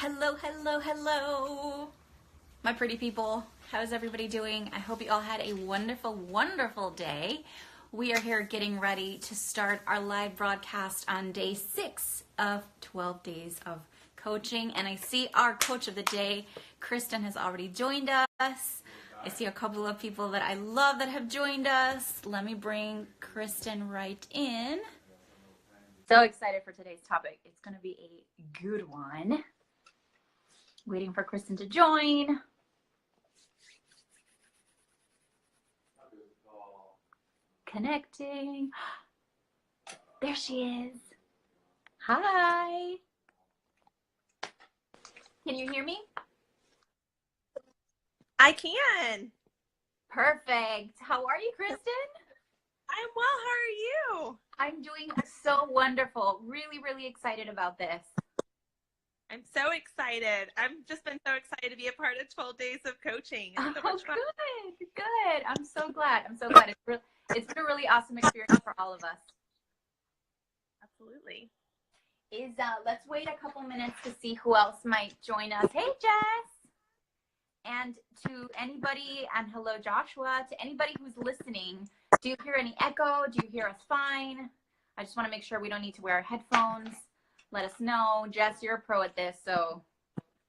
Hello, hello, hello, my pretty people. How's everybody doing? I hope you all had a wonderful, wonderful day. We are here getting ready to start our live broadcast on day 6 of 12 days of coaching. And I see our coach of the day, Kristen, has already joined us. I see a couple of people that I love that have joined us. Let me bring Kristen right in. So excited for today's topic. It's going to be a good one. Waiting for Kristen to join. Connecting. There she is. Hi. Can you hear me? I can. Perfect. How are you, Kristen? I'm well. How are you? I'm doing so wonderful. Really, really excited about this. I'm so excited. I've just been so excited to be a part of 12 days of coaching. It's so much fun. Good, good. I'm so glad. It's been a really awesome experience for all of us. Absolutely. Let's wait a couple minutes to see who else might join us. Hey, Jess. And to anybody, and hello, Joshua, to anybody who's listening, do you hear any echo? Do you hear us fine? I just want to make sure we don't need to wear headphones. Let us know. Jess, you're a pro at this, so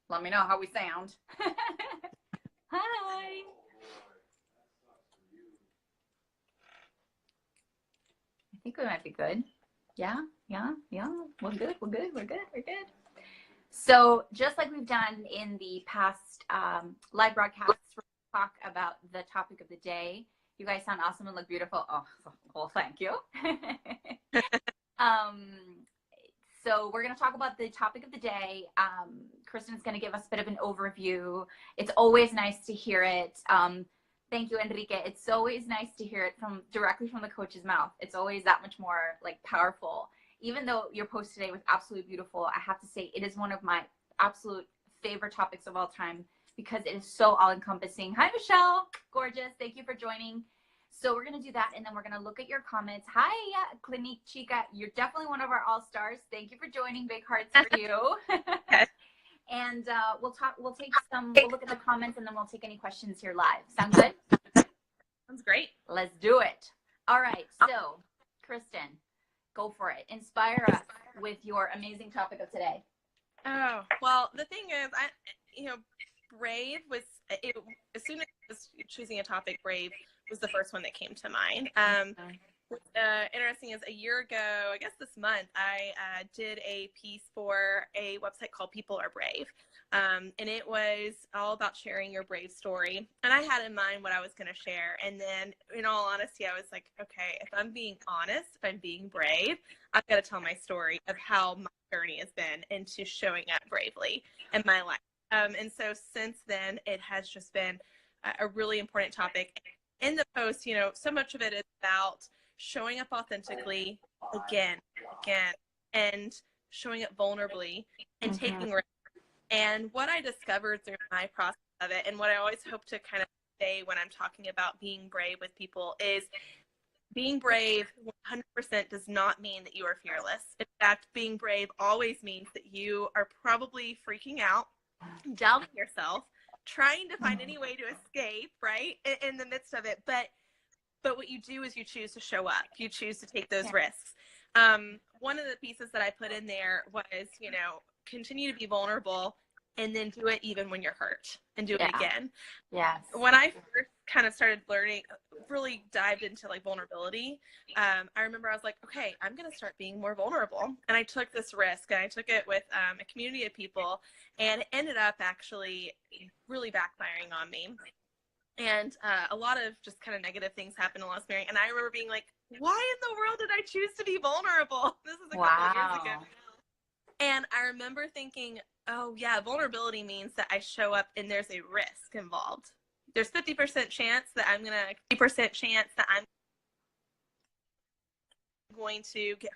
let me know how we sound. Hi. I think we might be good. Yeah. We're good. So just like we've done in the past live broadcasts, we're going to talk about the topic of the day. You guys sound awesome and look beautiful. Oh, well, thank you. So we're going to talk about the topic of the day. Kristen's going to give us a bit of an overview. It's always nice to hear it. Thank you, Enrique. It's always nice to hear it directly from the coach's mouth. It's always that much more powerful. Even though your post today was absolutely beautiful, I have to say it is one of my absolute favorite topics of all time because it is so all-encompassing. Hi, Michelle. Gorgeous. Thank you for joining. So we're going to do that, and then we're going to look at your comments. Hi, Clinique Chica. You're definitely one of our all-stars. Thank you for joining. Big hearts for you. And we'll look at the comments, and then we'll take any questions here live. Sound good? Sounds great. Let's do it. All right. So, Kristen, go for it. Inspire us with your amazing topic of today. Oh, well, the thing is, brave was, as soon as I was choosing a topic, brave was the first one that came to mind. What's interesting is a year ago, I guess this month, I did a piece for a website called People Are Brave. And it was all about sharing your brave story. And I had in mind what I was going to share. And then, in all honesty, I was like, okay, if I'm being honest, if I'm being brave, I've got to tell my story of how my journey has been into showing up bravely in my life. And so since then, it has just been a really important topic. In the post, so much of it is about showing up authentically again, and showing up vulnerably and taking risks. And what I discovered through my process of it, and what I always hope to kind of say when I'm talking about being brave with people, is being brave 100% does not mean that you are fearless. In fact, being brave always means that you are probably freaking out, doubting yourself, trying to find any way to escape, right, in the midst of it. But what you do is you choose to show up. You choose to take those risks. One of the pieces that I put in there was, continue to be vulnerable and then do it even when you're hurt and do it again. Yes. When I first kind of started learning, really dived into vulnerability, I remember I was like, okay, I'm going to start being more vulnerable. And I took this risk, and I took it with a community of people, and it ended up actually really backfiring on me. And a lot of just kind of negative things happened while I was married. And I remember being like, why in the world did I choose to be vulnerable? This is a couple of years ago. And I remember thinking, oh, yeah, vulnerability means that I show up and there's a risk involved. There's 50% chance that I'm going to get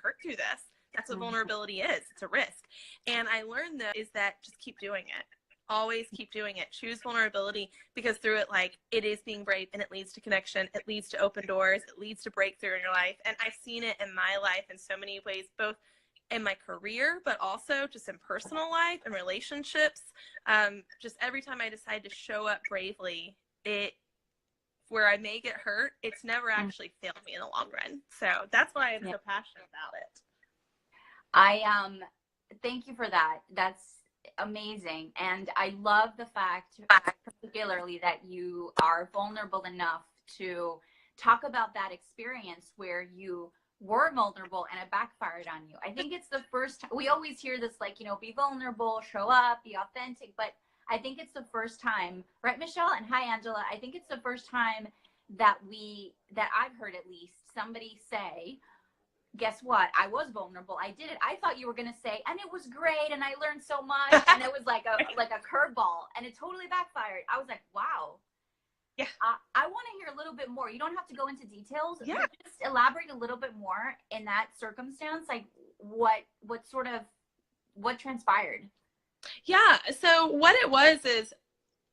hurt through this. That's what vulnerability is. It's a risk. And I learned that just keep doing it. Always keep doing it. Choose vulnerability, because through it, it is being brave, and it leads to connection. It leads to open doors. It leads to breakthrough in your life. And I've seen it in my life in so many ways, both in my career, but also just in personal life and relationships. Just every time I decide to show up bravely, where I may get hurt, it's never actually failed me in the long run. So that's why I'm so passionate about it. I thank you for that. That's amazing. And I love the fact, particularly, that you are vulnerable enough to talk about that experience where you were vulnerable and it backfired on you. I think it's the first time. We always hear this, like, you know, be vulnerable, show up, be authentic, but I think it's the first time, right, Michelle? And hi, Angela. I think it's the first time that I've heard, at least, somebody say, guess what? I was vulnerable. I did it. I thought you were going to say, and it was great, and I learned so much, and it was like a curveball, and it totally backfired. I was like, wow. Yeah. I want to hear a little bit more. You don't have to go into details. Yeah. But just elaborate a little bit more in that circumstance. Like what transpired? Yeah. So what it was is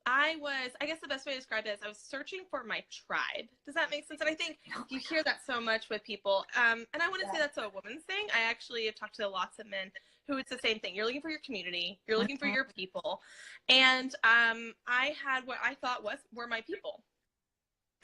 I guess the best way to describe it is I was searching for my tribe. Does that make sense? And I think you hear that so much with people. And I wouldn't say that's a woman's thing. I actually have talked to lots of men who it's the same thing. You're looking for your community. You're looking for your people. And I had what I thought were my people.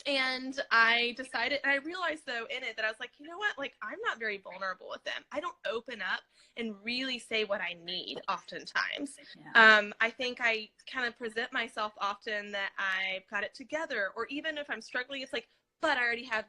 And I decided, and I realized though in it that I was like, you know what, like I'm not very vulnerable with them. I don't open up and really say what I need oftentimes. Yeah. I think I kind of present myself often that I've got it together, or even if I'm struggling, it's like, but I already have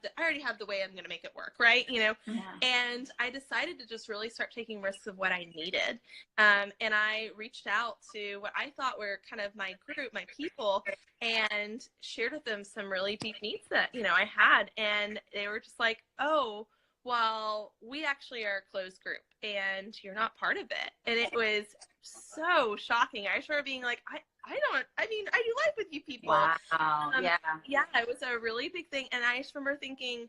the way I'm going to make it work. Right. You know? Yeah. And I decided to just really start taking risks of what I needed. And I reached out to what I thought were kind of my group, my people, and shared with them some really deep needs that, you know, I had. And they were just like, oh, well, we actually are a closed group and you're not part of it. And it was so shocking. I remember being like, I do life with you people. Wow. Yeah, it was a really big thing. And I just remember thinking,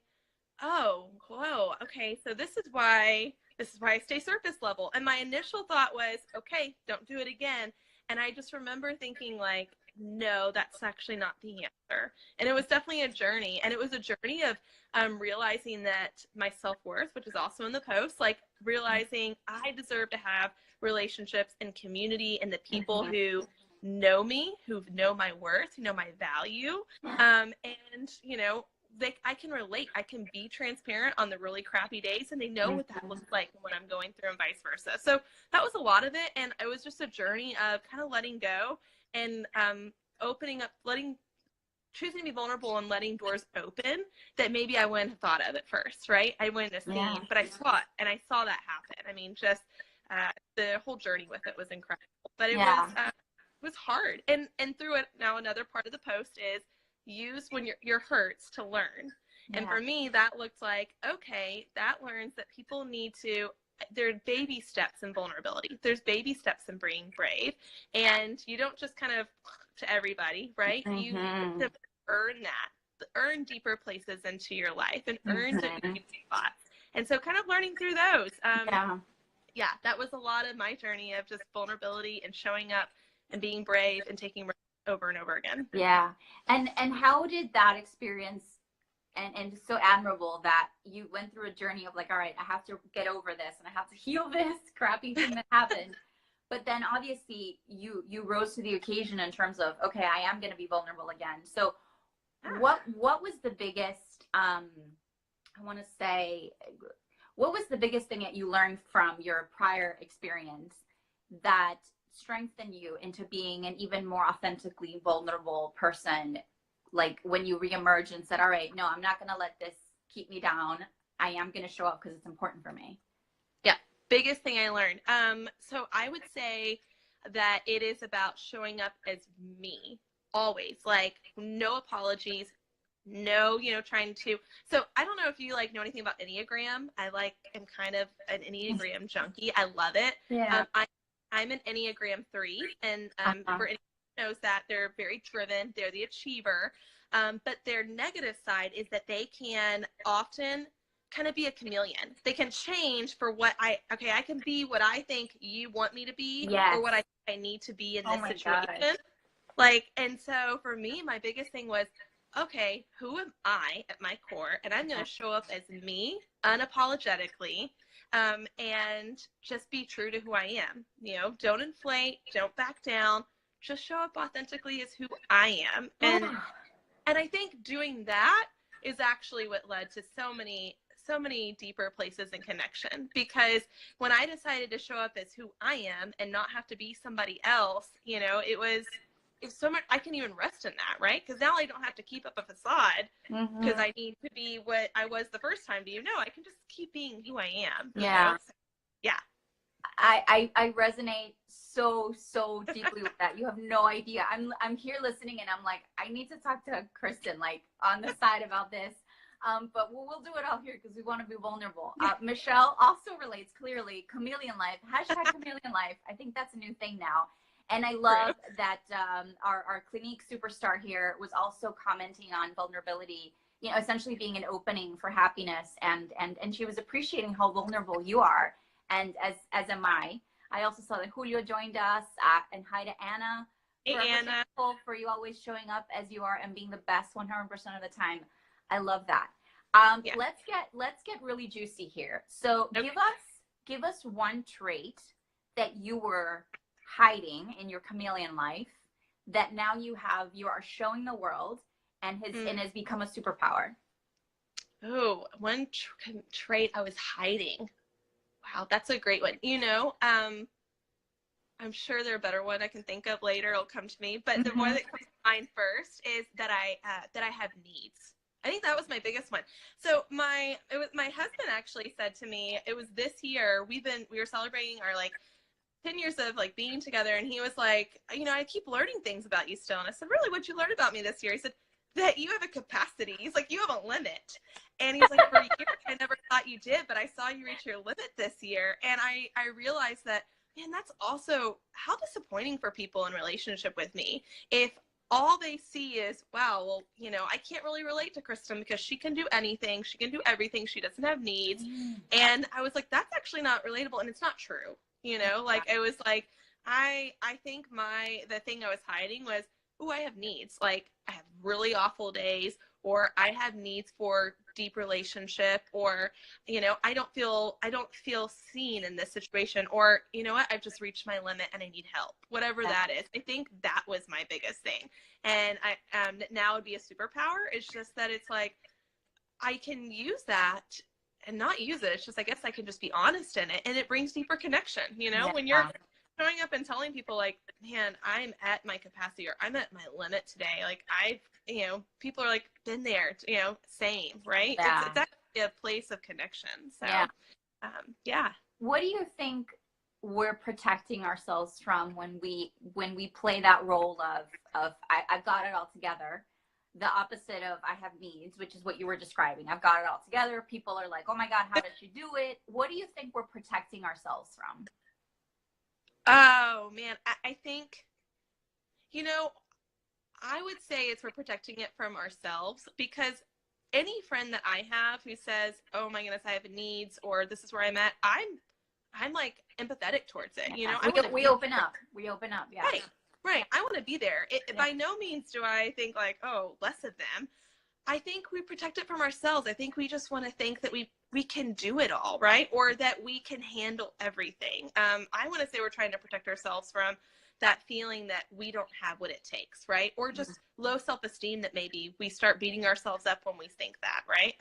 oh, whoa, okay, so this is why I stay surface level. And my initial thought was, okay, don't do it again. And I just remember thinking like, no, that's actually not the answer. And it was definitely a journey. And it was a journey of realizing that my self-worth, which is also in the post, like realizing I deserve to have relationships and community and the people who know me, who know my worth, who know my value. And, you know, I can relate. I can be transparent on the really crappy days, and they know what that looks like when I'm going through, and vice versa. So that was a lot of it. And it was just a journey of kind of letting go and opening up, choosing to be vulnerable and letting doors open that maybe I wouldn't have thought of at first, right? I wouldn't have seen, but I saw it, and I saw that happen. I mean, just the whole journey with it was incredible, but it was hard. And through it, now another part of the post is use when your hurts to learn. And for me, that looked like, okay, that learns that people need to, there are baby steps in vulnerability. There's baby steps in being brave. And you don't just kind of to everybody, right? You need to earn deeper places into your life and earn deep spots. And so kind of learning through those. Yeah, that was a lot of my journey of just vulnerability and showing up and being brave and taking risks over and over again. Yeah. And how did that experience, and it's so admirable that you went through a journey of like, all right, I have to get over this and I have to heal this crappy thing that happened. But then obviously you rose to the occasion in terms of, okay, I am going to be vulnerable again. So what was the biggest, what was the biggest thing that you learned from your prior experience that strengthened you into being an even more authentically vulnerable person? Like when you reemerged and said, all right, no, I'm not going to let this keep me down. I am going to show up because it's important for me. Yeah. Biggest thing I learned. So I would say that it is about showing up as me always, like no apologies, no, trying to, so I don't know if you know anything about Enneagram. I'm kind of an Enneagram junkie. I love it. Yeah. I'm an Enneagram 3, and for anyone who knows that, they're very driven. They're the achiever. But their negative side is that they can often kind of be a chameleon. They can change for I can be what I think you want me to be, or what I need to be in this situation. Gosh. And so for me, my biggest thing was, okay, who am I at my core? And I'm going to show up as me unapologetically. and just be true to who I am. Don't inflate, don't back down, just show up authentically as who I am. And I think doing that is actually what led to so many deeper places in connection, because when I decided to show up as who I am and not have to be somebody else, it's so much, I can even rest in that, right? Because now I don't have to keep up a facade because I need to be what I was the first time. I can just keep being who I am. Yeah. So, yeah. I resonate so deeply with that. You have no idea. I'm here listening and I'm like, I need to talk to Kristen like on the side about this. But we'll do it all here because we want to be vulnerable. Michelle also relates clearly. Chameleon life, hashtag chameleon life. I think that's a new thing now. And I love that our Clinique superstar here was also commenting on vulnerability, essentially being an opening for happiness. And she was appreciating how vulnerable you are. And as am I. I also saw that Julio joined us, and hi to Anna. Hey, Anna. For you always showing up as you are and being the best 100% of the time. I love that. Yeah. Let's get really juicy here. So okay. give us one trait that you were hiding in your chameleon life that now you are showing the world and has become a superpower. Oh, one trait I was hiding. Wow, that's a great one. I'm sure there are a better one I can think of later. It'll come to me. But the one that comes to mind first is that I have needs. I think that was my biggest one. So my husband actually said to me, it was this year, we were celebrating our 10 years of being together, and he was like, I keep learning things about you still. And I said, really, what'd you learn about me this year? He said, that you have a capacity. He's like, you have a limit. And he's like, for years, I never thought you did, but I saw you reach your limit this year. And I realized that, man, that's also how disappointing for people in relationship with me. If all they see is, wow, well, I can't really relate to Kristen because she can do anything. She can do everything. She doesn't have needs. And I was like, that's actually not relatable. And it's not true. It was like, I think the thing I was hiding was, I have needs. I have really awful days, or I have needs for deep relationship, or, I don't feel seen in this situation, or, I've just reached my limit and I need help, whatever that is. I think that was my biggest thing. And now would be a superpower. It's just that it's like, I can use that and not use it. It's just, I guess I can just be honest in it, and it brings deeper connection, when you're showing up and telling people man, I'm at my capacity, or I'm at my limit today. People are been there, same, right? Yeah. It's actually a place of connection. So, yeah. What do you think we're protecting ourselves from when we play that role of I've got it all together? The opposite of I have needs, which is what you were describing. I've got it all together. People are like, oh my God, how did you do it? What do you think we're protecting ourselves from? Oh, man. I think, I would say we're protecting it from ourselves, because any friend that I have who says, oh my goodness, I have needs, or this is where I'm at, I'm empathetic towards it. We open up. Yeah. Right. I want to be there. By no means do I think less of them. I think we protect it from ourselves. I think we just want to think that we can do it all, right? Or that we can handle everything. I want to say we're trying to protect ourselves from that feeling that we don't have what it takes, right? Or just low self-esteem, that maybe we start beating ourselves up when we think that, right?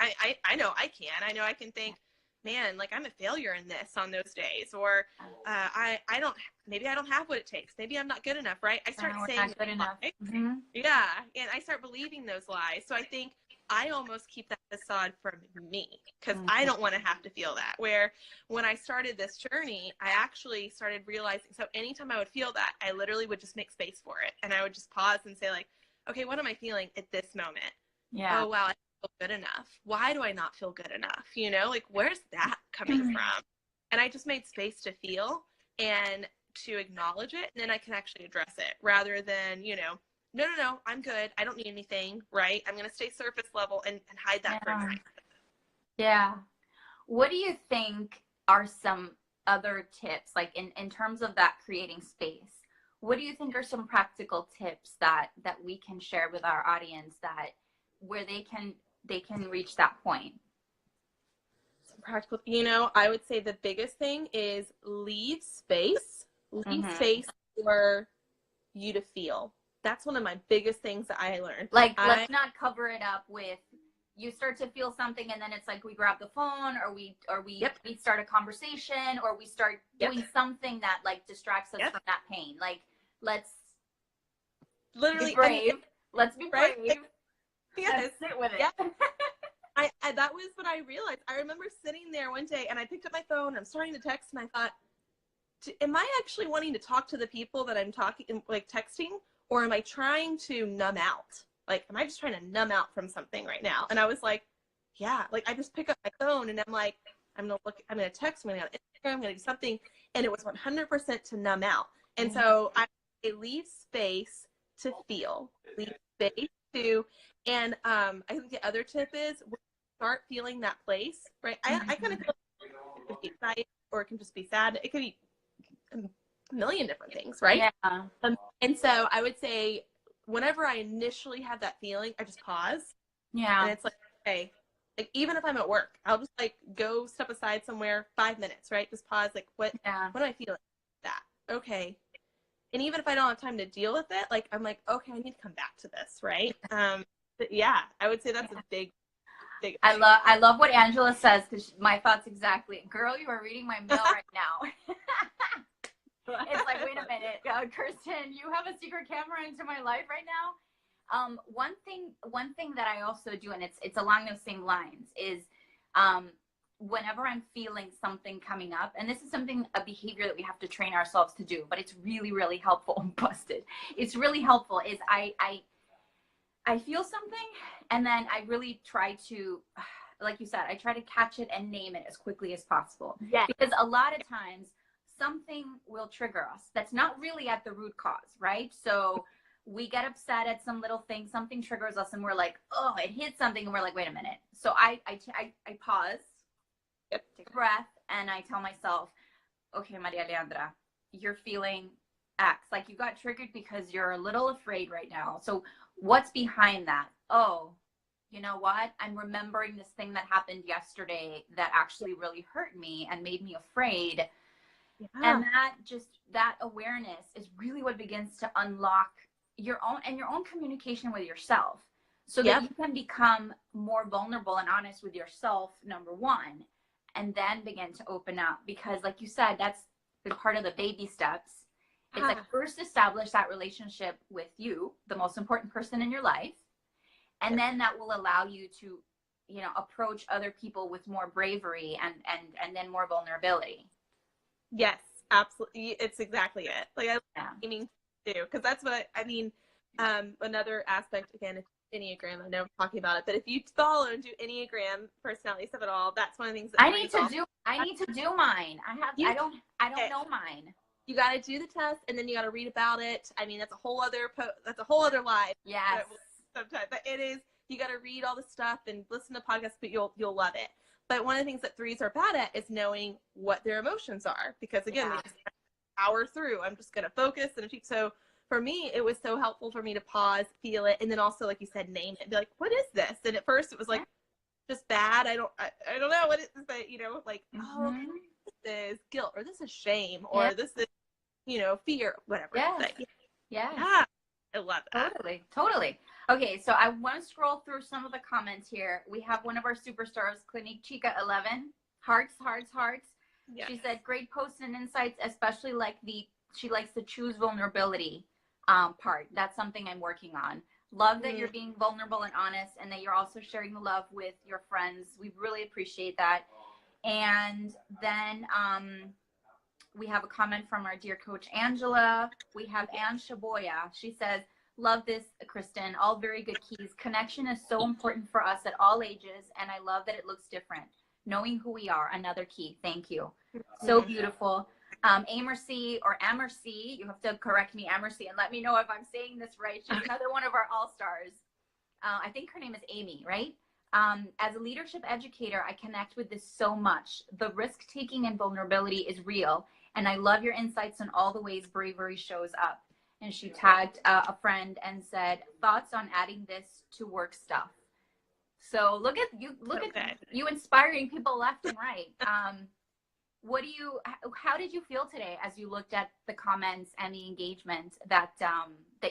I know I can. I know I can think, man, I'm a failure in this on those days, or maybe I don't have what it takes. Maybe I'm not good enough, right? I start saying good enough. Yeah, and I start believing those lies. So I think I almost keep that facade from me, because I don't want to have to feel that. Where when I started this journey, I actually started realizing, so anytime I would feel that, I literally would just make space for it. And I would just pause and say okay, what am I feeling at this moment? Yeah. Oh, wow, I feel good enough. Why do I not feel good enough? Where's that coming from? And I just made space to feel and to acknowledge it. And then I can actually address it, rather than, no, I'm good. I don't need anything, right? I'm going to stay surface level and hide that for a minute. Yeah. What do you think are some other tips, in terms of that creating space? What do you think are some practical tips that we can share with our audience where they can reach that point? Some practical, I would say the biggest thing is leave space for you to feel. That's one of my biggest things that I learned. Like, let's not cover it up with, you start to feel something and then it's like we grab the phone or we start a conversation or we start doing something that like distracts us from that pain. Like, let's literally be brave. Let's be brave. Like, yes. Sit with it. Yeah. I that was what I realized. I remember sitting there one day and I picked up my phone and I'm starting to text and I thought, am I actually wanting to talk to the people that I'm texting, or am I trying to numb out? Like, am I just trying to numb out from something right now? And I was like, yeah, like I just pick up my phone and I'm like, I'm going to text, I'm going to go on Instagram, I'm going to do something. And it was 100% to numb out. And so I leave space to feel, leave space to, and I think the other tip is when you start feeling that place, right? I kind of feel like it could be excited or it can just be sad. It could be a million different things, right? Yeah. And so I would say whenever I initially have that feeling, I just pause. Yeah. And it's like, okay, like even if I'm at work, I'll just like go step aside somewhere 5 minutes, right? Just pause. Like, what do I feel like that? Okay. And even if I don't have time to deal with it, like, I'm like, okay, I need to come back to this, right? But yeah, I would say that's a big thing. I love what Angela says, because my thoughts exactly. Girl, you are reading my mail right now. It's like, wait a minute, Kristen, you have a secret camera into my life right now. One thing that I also do, and it's along those same lines, is whenever I'm feeling something coming up, and this is a behavior that we have to train ourselves to do, but it's really, really helpful. Busted. It's really helpful. Is I feel something, and then I really try to, like you said, I try to catch it and name it as quickly as possible. Yeah. Because a lot of times something will trigger us that's not really at the root cause, right? So we get upset at some little thing, something triggers us, and we're like, oh, it hit something, and we're like, wait a minute. So I pause, take a breath, and I tell myself, okay, Maria Aleandra, you're feeling X. Like, you got triggered because you're a little afraid right now. So what's behind that? Oh, you know what? I'm remembering this thing that happened yesterday that actually really hurt me and made me afraid. Yeah. And that awareness is really what begins to unlock your own communication with yourself, so that you can become more vulnerable and honest with yourself, number one, and then begin to open up. Because like you said, that's the part of the baby steps. It's like, first establish that relationship with you, the most important person in your life. And then that will allow you to, approach other people with more bravery and then more vulnerability. Yes, absolutely. It's exactly it. Like, I mean, too, because that's what I mean. Another aspect, again, is Enneagram. I know I'm talking about it, but if you follow and do Enneagram personality stuff at all, that's one of the things that I need to do mine. I don't know mine. You got to do the test, and then you got to read about it. I mean, that's a whole other life. Yes. Sometimes, but it is. You got to read all the stuff and listen to podcasts, but you'll love it. But one of the things that 3s are bad at is knowing what their emotions are, because again, they just power through. I'm just gonna focus and achieve. So for me, it was so helpful for me to pause, feel it, and then also, like you said, name it. Be like, what is this? And at first, it was like just bad. I don't know what it is, but like, oh, okay, this is guilt, or this is shame, or this is fear, whatever. Yeah. I love that. Totally. Okay, so I want to scroll through some of the comments here. We have one of our superstars, Clinique Chica 11. Hearts. Yes. She said, great posts and insights, especially she likes to choose vulnerability part. That's something I'm working on. Love that you're being vulnerable and honest, and that you're also sharing the love with your friends. We really appreciate that. And then we have a comment from our dear coach, Angela. We have Ann Shaboya. She says, love this, Kristen. All very good keys. Connection is so important for us at all ages, and I love that it looks different. Knowing who we are, another key. Thank you. So beautiful. Amercy, you have to correct me, Amercy, and let me know if I'm saying this right. She's another one of our all-stars. I think her name is Amy, right? As a leadership educator, I connect with this so much. The risk-taking and vulnerability is real, and I love your insights on all the ways bravery shows up. And she tagged a friend and said, thoughts on adding this to work stuff. So look at you inspiring people left and right. How did you feel today as you looked at the comments and the engagement that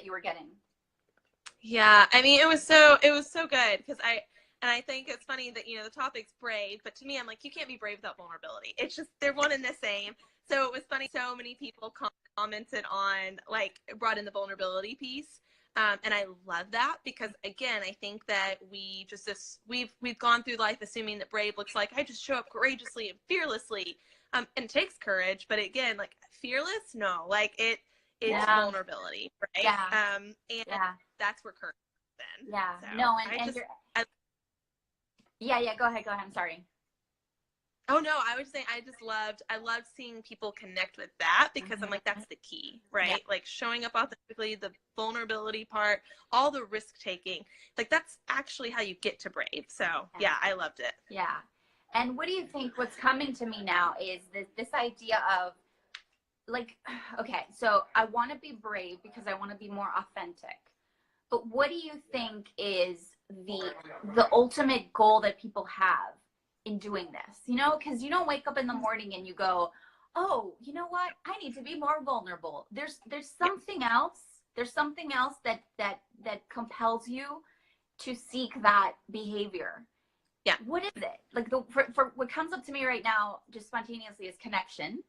you were getting? Yeah, I mean, it was so good because I think it's funny that, the topic's brave, but to me, I'm like, you can't be brave without vulnerability. It's just, they're one and the same. So it was funny. So many people commented on, like, brought in the vulnerability piece. And I love that because, again, I think that we've gone through life assuming that brave looks like I just show up courageously and fearlessly. And it takes courage, but again, like, fearless, no, like, it's vulnerability, right? Yeah. And that's where courage is then. Yeah. So No, yeah, go ahead. I'm sorry. Oh no, I was saying I loved seeing people connect with that because I'm like, that's the key, right? Yeah. Like showing up authentically, the vulnerability part, all the risk taking, like that's actually how you get to brave. So yeah, I loved it. Yeah. And what do you think what's coming to me now is this idea of like, okay, so I want to be brave because I want to be more authentic. But what do you think is the ultimate goal that people have in doing this? Because you don't wake up in the morning and you go, oh, you know what? I need to be more vulnerable. There's something else. There's something else that compels you to seek that behavior. Yeah. What is it? Like for what comes up to me right now, just spontaneously, is connection.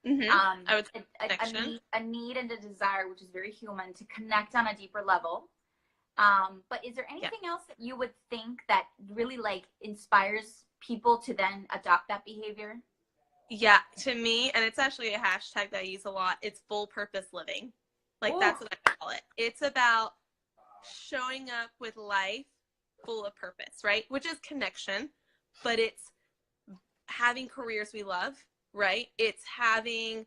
Mm-hmm. I would say connection. A need and a desire, which is very human, to connect on a deeper level. But is there anything else that you would think that really like inspires people to then adopt that behavior? Yeah, to me, and it's actually a hashtag that I use a lot, it's full purpose living. Like, that's what I call it. It's about showing up with life full of purpose, right? Which is connection, but it's having careers we love, right? It's having,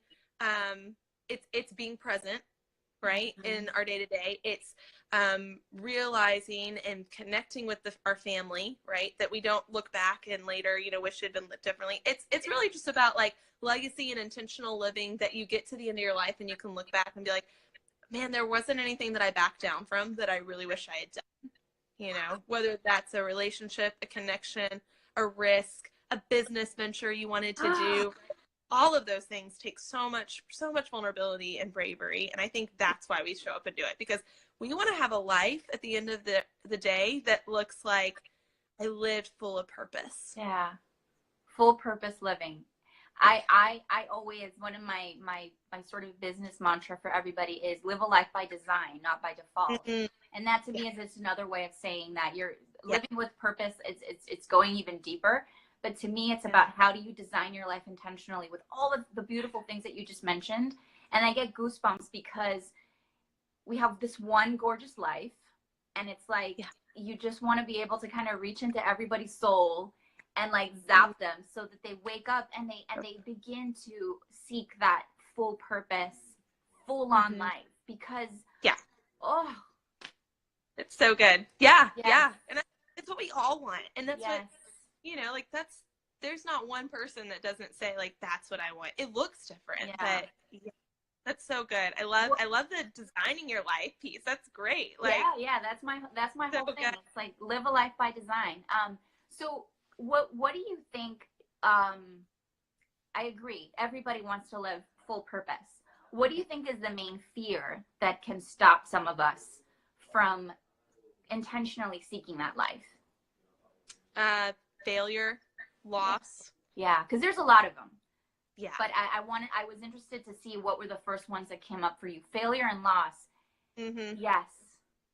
it's being present, right? In our day to day. It's realizing and connecting with our family, right? That we don't look back and later, wish it had been lived differently. It's really just about like legacy and intentional living that you get to the end of your life and you can look back and be like, man, there wasn't anything that I backed down from that I really wish I had done. Whether that's a relationship, a connection, a risk, a business venture you wanted to do. All of those things take so much vulnerability and bravery. And I think that's why we show up and do it, because we want to have a life at the end of the day that looks like I lived full of purpose. Yeah. Full purpose living. I always, one of my sort of business mantra for everybody is live a life by design, not by default. Mm-hmm. And that to me is just another way of saying that you're living with purpose. It's going even deeper. But to me, it's about how do you design your life intentionally with all of the beautiful things that you just mentioned. And I get goosebumps because we have this one gorgeous life. And it's like, you just want to be able to kind of reach into everybody's soul and like zap them so that they wake up and they begin to seek that full purpose, full on life. Because, it's so good. Yeah. And it's what we all want. And that's what, like there's not one person that doesn't say like, that's what I want. It looks different, but that's so good. I love the designing your life piece. That's great. Like, that's my whole thing. Good. It's like live a life by design. So what do you think? I agree. Everybody wants to live full purpose. What do you think is the main fear that can stop some of us from intentionally seeking that life? Failure, loss. Yeah, because there's a lot of them. Yeah. But I was interested to see what were the first ones that came up for you. Failure and loss. Mm-hmm. Yes.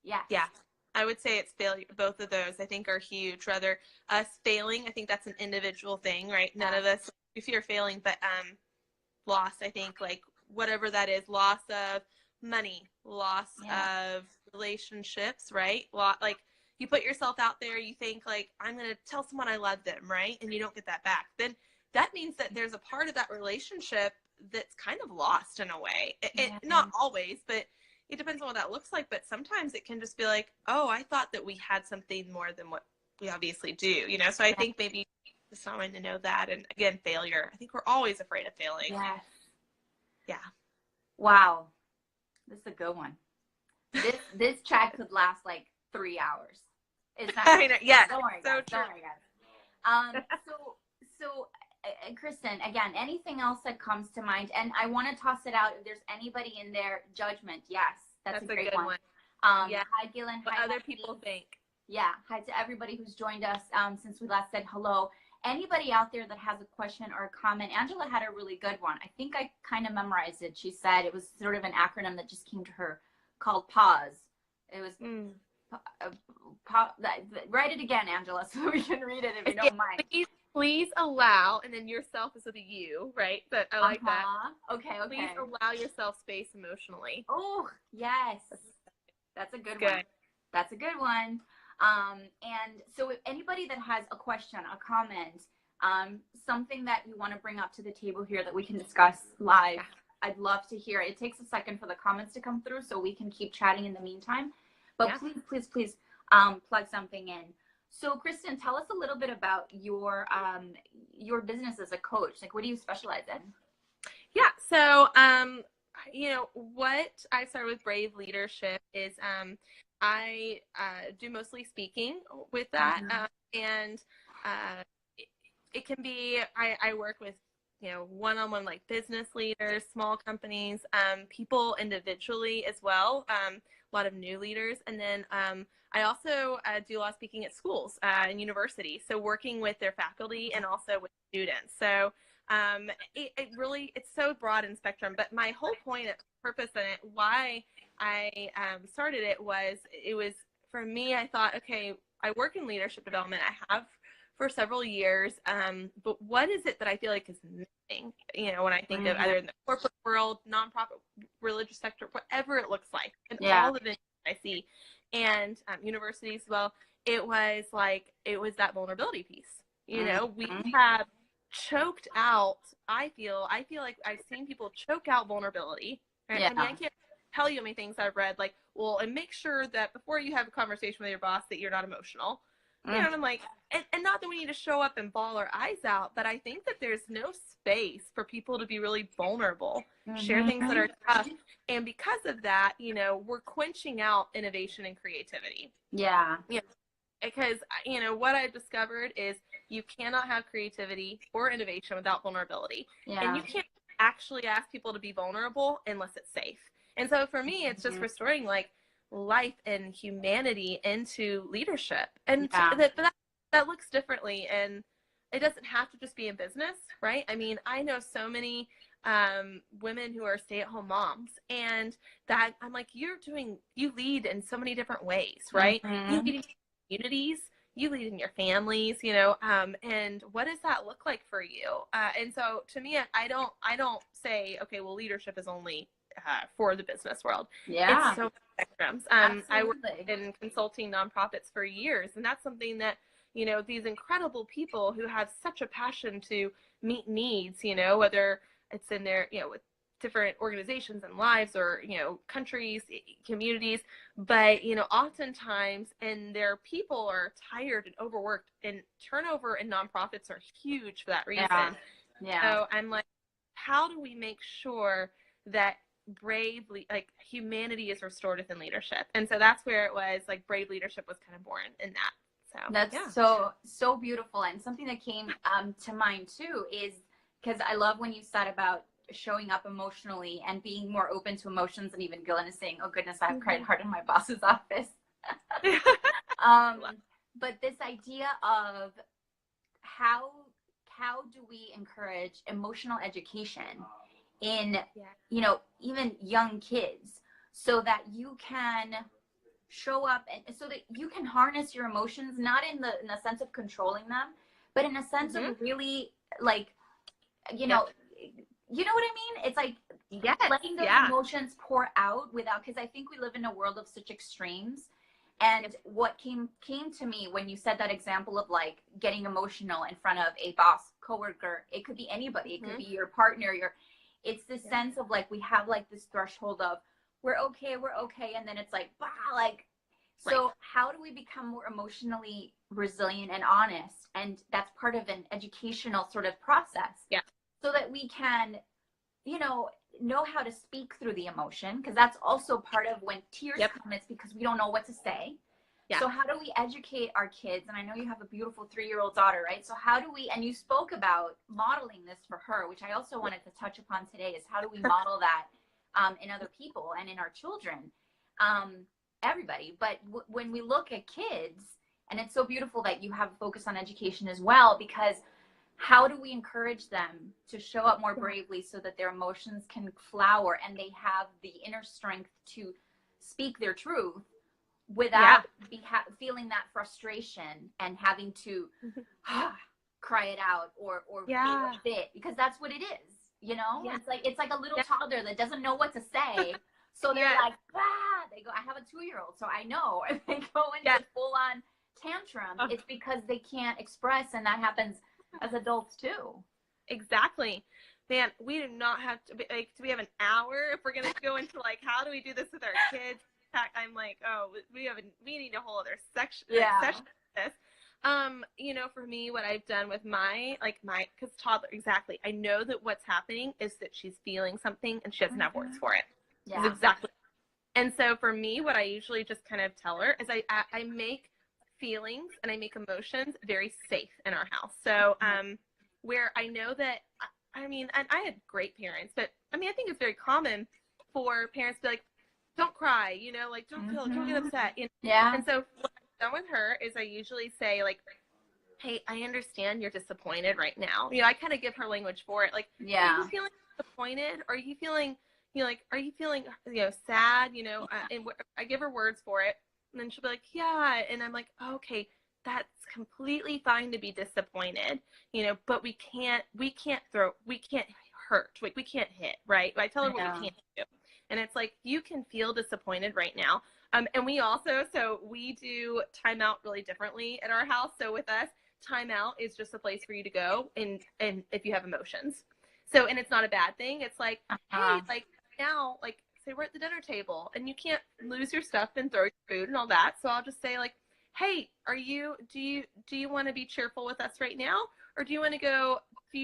Yeah. I would say it's failure. Both of those I think are huge. Rather us failing, I think that's an individual thing, right? None of us, we fear failing, but loss, I think, like whatever that is, loss of money, loss of relationships, right? Like you put yourself out there, you think like, I'm going to tell someone I love them, right? And you don't get that back. Then that means that there's a part of that relationship that's kind of lost in a way. Not always, but it depends on what that looks like. But sometimes it can just be like, oh, I thought that we had something more than what we obviously do, So I think maybe just someone to know that. And again, failure. I think we're always afraid of failing. Yes. Yeah. Wow. This is a good one. This chat could last like 3 hours. It's not. I know. Yes. Don't worry, So guys. true. Don't worry, guys. Kristen, again, anything else that comes to mind? And I want to toss it out. If there's anybody in there, judgment. Yes, that's a great good one. Yeah. Hi, Gillen. What hi, other Heidi. people think. Yeah. Hi to everybody who's joined us since we last said hello. Anybody out there that has a question or a comment? Angela had a really good one. I think I kind of memorized it. She said it was sort of an acronym that just came to her called PAUSE. It was write it again, Angela, so we can read it if you don't mind. Please allow, and then yourself is with a U, right? But I like that. Okay. Please allow yourself space emotionally. Oh, yes. That's a good one. That's a good one. And so if anybody that has a question, a comment, something that you want to bring up to the table here that we can discuss live, I'd love to hear it. It takes a second for the comments to come through so we can keep chatting in the meantime. But please, plug something in. So Kristen, tell us a little bit about your business as a coach. Like, what do you specialize in? Yeah. So, what I started with Brave Leadership is I do mostly speaking with that. And it can be, I work with, one-on-one like business leaders, small companies, people individually as well. A lot of new leaders. And then I also do a lot of speaking at schools and universities. So working with their faculty and also with students. So it's so broad in spectrum, but my whole point of purpose in it, why I started it was for me, I thought, okay, I work in leadership development. I have for several years, but what is it that I feel like is missing, when I think of either in the corporate world, nonprofit, religious sector, whatever it looks like, and all the things I see, and universities as well, it was that vulnerability piece. We have choked out, I feel like I've seen people choke out vulnerability. Right? I mean, I can't tell you how many things I've read, like, well, and make sure that before you have a conversation with your boss that you're not emotional. And I'm like, and not that we need to show up and bawl our eyes out, but I think that there's no space for people to be really vulnerable, share things that are tough. And because of that, we're quenching out innovation and creativity. Yeah. Because, what I've discovered is you cannot have creativity or innovation without vulnerability. And you can't actually ask people to be vulnerable unless it's safe. And so for me, it's just restoring like life and humanity into leadership. And that looks differently. And it doesn't have to just be in business, right? I mean, I know so many women who are stay-at-home moms, and that I'm like, you lead in so many different ways, right? You lead in communities, you lead in your families, and what does that look like for you? And so to me, I don't say, okay, well, leadership is only for the business world. It's so many spectrums. I worked in consulting nonprofits for years, and that's something that, these incredible people who have such a passion to meet needs, whether it's in their, with different organizations and lives or, countries, communities, but, oftentimes, and their people are tired and overworked, and turnover in nonprofits are huge for that reason. So I'm like, how do we make sure that humanity is restored within leadership? And so that's where it was like Brave Leadership was kind of born in that. So that's so beautiful. And something that came to mind too is, because I love when you said about showing up emotionally and being more open to emotions. And even Gillen is saying, oh goodness, I've cried hard in my boss's office. But this idea of how do we encourage emotional education in, even young kids, so that you can show up and so that you can harness your emotions, not in the sense of controlling them, but in a sense of really like, you know what I mean? It's like letting those emotions pour out without, because I think we live in a world of such extremes. And what came to me when you said that example of like getting emotional in front of a boss, coworker, it could be anybody, it could be your partner, it's this sense of like, we have like this threshold of we're okay, and then it's like, bah, like, so how do we become more emotionally resilient and honest? And that's part of an educational sort of process. So that we can, know how to speak through the emotion, because that's also part of when tears come, it's because we don't know what to say. Yeah. So how do we educate our kids? And I know you have a beautiful 3-year-old daughter, right? So how do we, and you spoke about modeling this for her, which I also wanted to touch upon today, is how do we model that in other people and in our children, everybody. But when we look at kids, and it's so beautiful that you have a focus on education as well, because how do we encourage them to show up more bravely so that their emotions can flower and they have the inner strength to speak their truth without feeling that frustration and having to cry it out or fit, because that's what it is, you know? It's like a little toddler that doesn't know what to say. So they're like, they go, I have a 2-year-old, so I know. And they go into full on tantrum. It's because they can't express, and that happens as adults too. Exactly. Man, we do not have to be like, do we have an hour if we're going to go into like, how do we do this with our kids? I'm like, oh, we need a whole other session of this. You know, for me, what I've done with cause toddler, exactly. I know that what's happening is that she's feeling something and she doesn't have words for it. Yeah. Exactly. And so for me, what I usually just kind of tell her is I make feelings and I make emotions very safe in our house. So, where I know that, I mean, and I had great parents, but I mean, I think it's very common for parents to be like, don't cry, you know, like, don't get upset. You know? Yeah. And so what I've done with her is I usually say, like, hey, I understand you're disappointed right now. You know, I kind of give her language for it. Like, are you feeling disappointed? Are you feeling, you know, like, are you feeling, you know, sad? You know, and I give her words for it. And then she'll be like, yeah. And I'm like, okay, that's completely fine to be disappointed, you know, but we can't hurt. Like, we can't hit, right? I tell her what we can't do. And it's like, you can feel disappointed right now. And we also, so we do timeout really differently at our house. So with us, timeout is just a place for you to go and if you have emotions. So, and it's not a bad thing. It's like, hey, like now, like say we're at the dinner table and you can't lose your stuff and throw your food and all that. So I'll just say like, hey, do you want to be cheerful with us right now? Or do you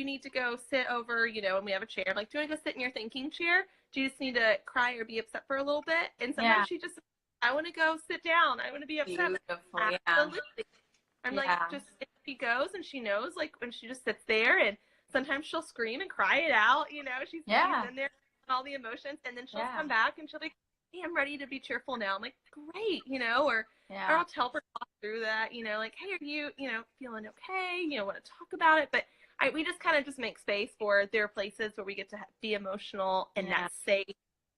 need to go sit over, you know, and we have a chair. I'm like, do you want to go sit in your thinking chair? Do you just need to cry or be upset for a little bit? And sometimes she just, I want to go sit down. I want to be upset. Absolutely. I'm like, just, if she goes and she knows, like, when she just sits there and sometimes she'll scream and cry it out, you know, she's in there and all the emotions. And then she'll come back and she'll be like, hey, I'm ready to be cheerful now. I'm like, great, you know, or I'll tell her through that, you know, like, hey, are you, you know, feeling okay? You know, want to talk about it? But we just kind of just make space for there are places where we get to be emotional and that's safe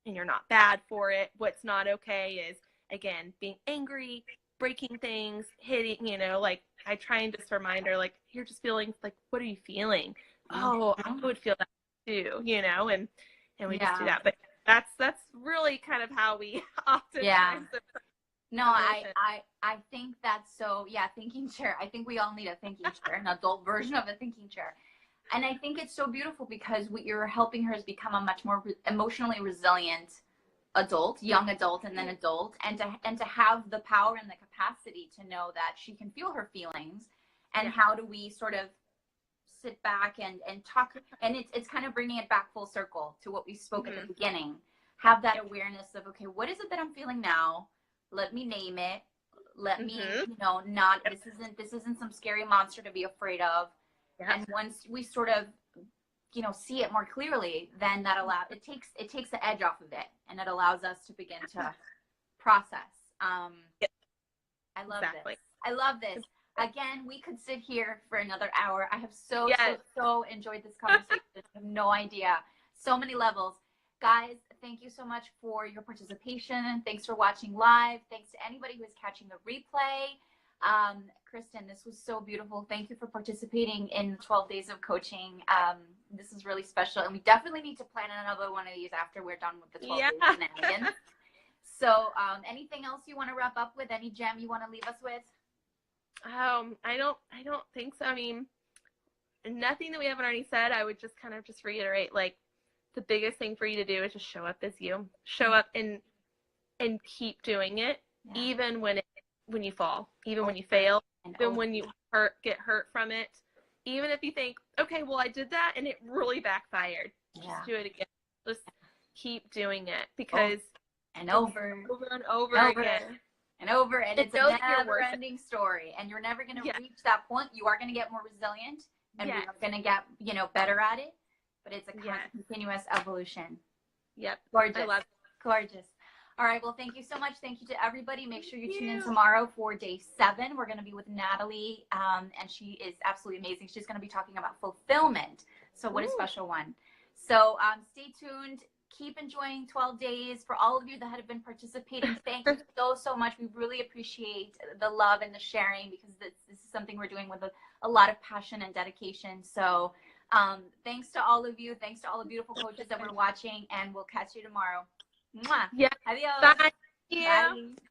and you're not bad for it. What's not okay is, again, being angry, breaking things, hitting, you know, like I try and just remind her, like, you're just feeling, like, what are you feeling? Oh, I would feel that too, you know, and we just do that. But that's really kind of how we often No, I think that's so, thinking chair. I think we all need a thinking chair, an adult version of a thinking chair. And I think it's so beautiful because what you're helping her is become a much more emotionally resilient adult, young adult, and then adult, and to have the power and the capacity to know that she can feel her feelings. And how do we sort of sit back and talk? And it's kind of bringing it back full circle to what we spoke at the beginning. Have that awareness of, okay, what is it that I'm feeling now? Let me name it. Let me, you know, this isn't some scary monster to be afraid of. And once we sort of, you know, see it more clearly, then that it takes the edge off of it, and it allows us to begin to process. I love this. I love this. Again, we could sit here for another hour. I have so enjoyed this conversation. I have no idea. So many levels. Guys, thank you so much for your participation. Thanks for watching live. Thanks to anybody who is catching the replay. Kristen, this was so beautiful. Thank you for participating in 12 days of coaching. This is really special. And we definitely need to plan another one of these after we're done with the 12 days shenanigans. So anything else you want to wrap up with? Any gem you want to leave us with? I don't think so. I mean, nothing that we haven't already said. I would just kind of just reiterate, like, the biggest thing for you to do is just show up as you. Show up and keep doing it, even when you fall, even when you fail, even when you get hurt from it. Even if you think, okay, well, I did that and it really backfired. Just do it again. Just keep doing it, because over and over again. and over, and it's a know that you're worth it. never-ending story, and you're never going to Yeah. reach that point. You are going to get more resilient, and Yes. we are going to get, you know, better at it, but it's a Yes. continuous evolution. Yep. Gorgeous. I love it. Gorgeous. All right. Well, thank you so much. Thank you to everybody. Make sure you tune in tomorrow for day 7. We're going to be with Natalie, and she is absolutely amazing. She's going to be talking about fulfillment. So what a special one. So stay tuned. Keep enjoying 12 days. For all of you that have been participating, thank you so much. We really appreciate the love and the sharing, because this is something we're doing with a lot of passion and dedication. So thanks to all of you. Thanks to all the beautiful coaches that were watching, and we'll catch you tomorrow. Mwah. Yeah. Adios. Bye. Bye.